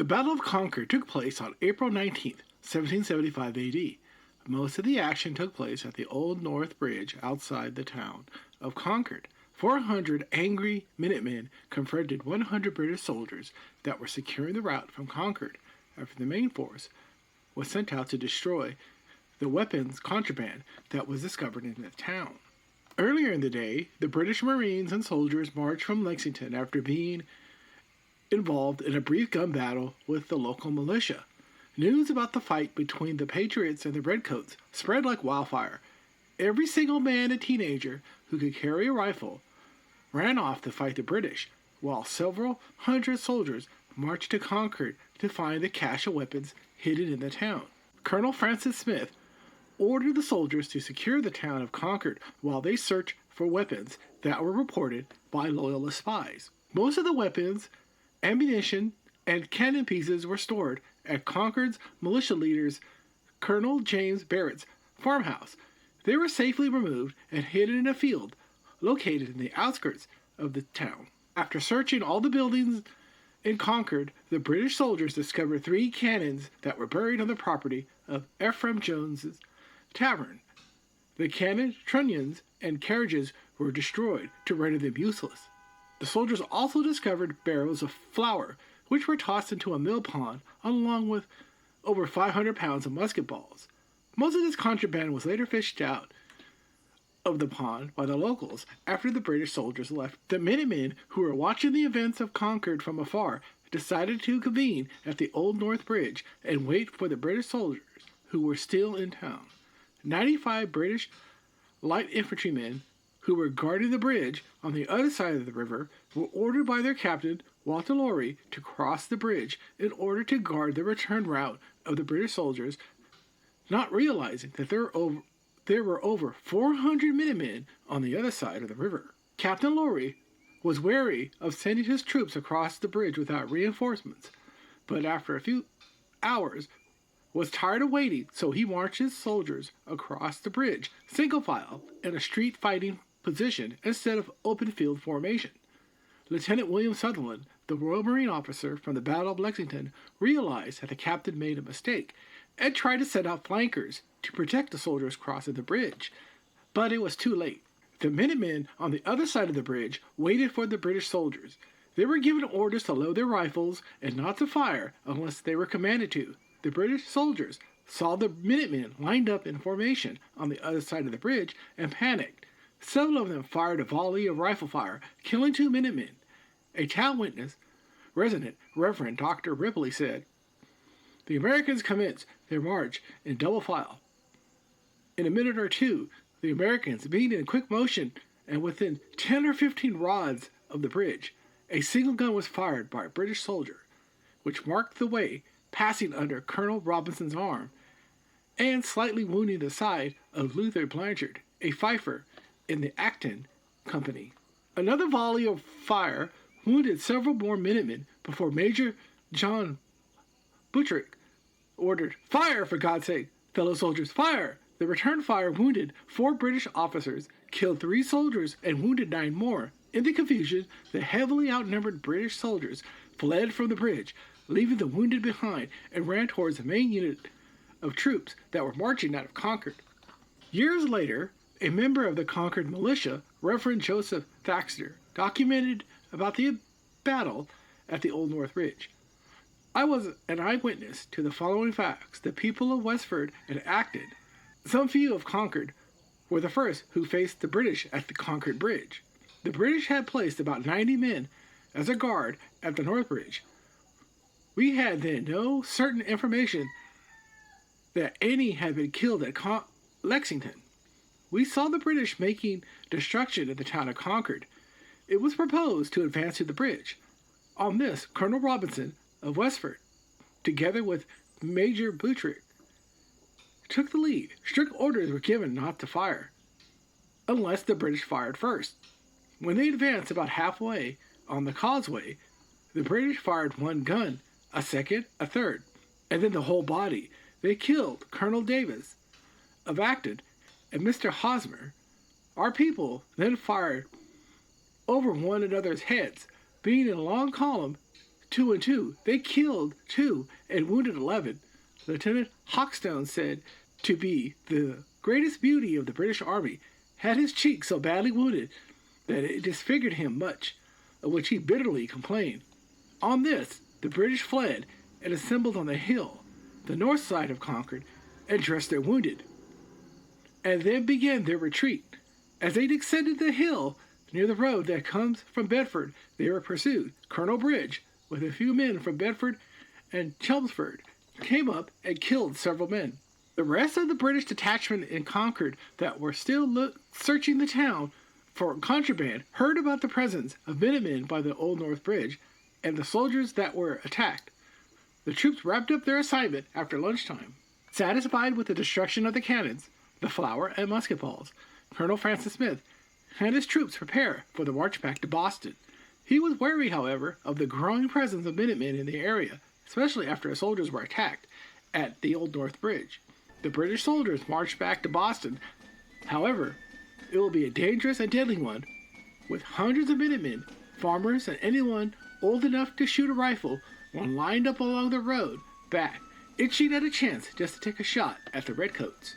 The Battle of Concord took place on April 19th, 1775 AD. Most of the action took place at the Old North Bridge outside the town of Concord. 400 angry minutemen confronted 100 British soldiers that were securing the route from Concord after the main force was sent out to destroy the weapons contraband that was discovered in the town. Earlier in the day, the British Marines and soldiers marched from Lexington after being involved in a brief gun battle with the local militia. News about the fight between the Patriots and the redcoats spread like wildfire. Every single man and teenager who could carry a rifle ran off to fight the British, while several hundred soldiers marched to Concord to find the cache of weapons hidden in the town. Colonel Francis Smith ordered the soldiers to secure the town of Concord while they searched for weapons that were reported by loyalist spies. Most of the weapons, ammunition, and cannon pieces were stored at Concord's militia leader's Colonel James Barrett's farmhouse. They were safely removed and hidden in a field located in the outskirts of the town. After searching all the buildings in Concord, the British soldiers discovered 3 cannons that were buried on the property of Ephraim Jones's tavern. The cannon trunnions and carriages were destroyed to render them useless. The soldiers also discovered barrels of flour, which were tossed into a mill pond, along with over 500 pounds of musket balls. Most of this contraband was later fished out of the pond by the locals after the British soldiers left. The Minutemen, who were watching the events of Concord from afar, decided to convene at the Old North Bridge and wait for the British soldiers who were still in town. 95 British light infantrymen who were guarding the bridge on the other side of the river were ordered by their captain, Captain Laurie, to cross the bridge in order to guard the return route of the British soldiers, not realizing that there were over 400 Minutemen on the other side of the river. Captain Laurie was wary of sending his troops across the bridge without reinforcements, but after a few hours was tired of waiting, so he marched his soldiers across the bridge, single file, in a street fighting position instead of open field formation. Lieutenant William Sutherland, the Royal Marine officer from the Battle of Lexington, realized that the captain made a mistake and tried to set out flankers to protect the soldiers crossing the bridge. But it was too late. The Minutemen on the other side of the bridge waited for the British soldiers. They were given orders to load their rifles and not to fire unless they were commanded to. The British soldiers saw the Minutemen lined up in formation on the other side of the bridge and panicked. Several of them fired a volley of rifle fire, killing 2 Minutemen. A town witness, Reverend Dr. Ripley, said, "The Americans commenced their march in double file. In a minute or two, the Americans, being in quick motion and within 10 or 15 rods of the bridge, a single gun was fired by a British soldier, which marked the way, passing under Colonel Robinson's arm and slightly wounding the side of Luther Blanchard, a fifer in the Acton Company. Another volley of fire wounded several more Minutemen before Major John Buttrick ordered, 'Fire, for God's sake, fellow soldiers, fire!' The return fire wounded 4 British officers, killed 3 soldiers, and wounded 9 more. In the confusion, the heavily outnumbered British soldiers fled from the bridge, leaving the wounded behind, and ran towards the main unit of troops that were marching out of Concord. Years later, a member of the Concord militia, Reverend Joseph Thaxter, documented about the battle at the Old North Bridge. "I was an eyewitness to the following facts. The people of Westford and Acton, some few of Concord, were the first who faced the British at the Concord Bridge. The British had placed about 90 men as a guard at the North Bridge. We had then no certain information that any had been killed at Lexington. We saw the British making destruction in the town of Concord. It was proposed to advance to the bridge. On this, Colonel Robinson of Westford, together with Major Buttrick, took the lead. Strict orders were given not to fire, unless the British fired first. When they advanced about halfway on the causeway, the British fired 1 gun, a second, a third, and then the whole body. They killed Colonel Davis of Acton and Mr. Hosmer. Our people then fired over one another's heads, being in a long column 2 and 2. They killed 2 and wounded 11. Lieutenant Hawkstone said to be the greatest beauty of the British Army had his cheek so badly wounded that it disfigured him much, of which he bitterly complained. On this, the British fled and assembled on the hill, the north side of Concord, and dressed their wounded, and then began their retreat. As they descended the hill near the road that comes from Bedford, they were pursued. Colonel Bridge, with a few men from Bedford and Chelmsford, came up and killed several men. The rest of the British detachment in Concord that were still searching the town for contraband heard about the presence of minutemen by the Old North Bridge and the soldiers that were attacked. The troops wrapped up their assignment after lunchtime. Satisfied with the destruction of the cannons, the flour, and musket balls, Colonel Francis Smith had his troops prepare for the march back to Boston. He was wary, however, of the growing presence of minutemen in the area, especially after his soldiers were attacked at the Old North Bridge. The British soldiers marched back to Boston. However, it will be a dangerous and deadly one, with hundreds of minutemen, farmers, and anyone old enough to shoot a rifle lined up along the road back, itching at a chance just to take a shot at the redcoats.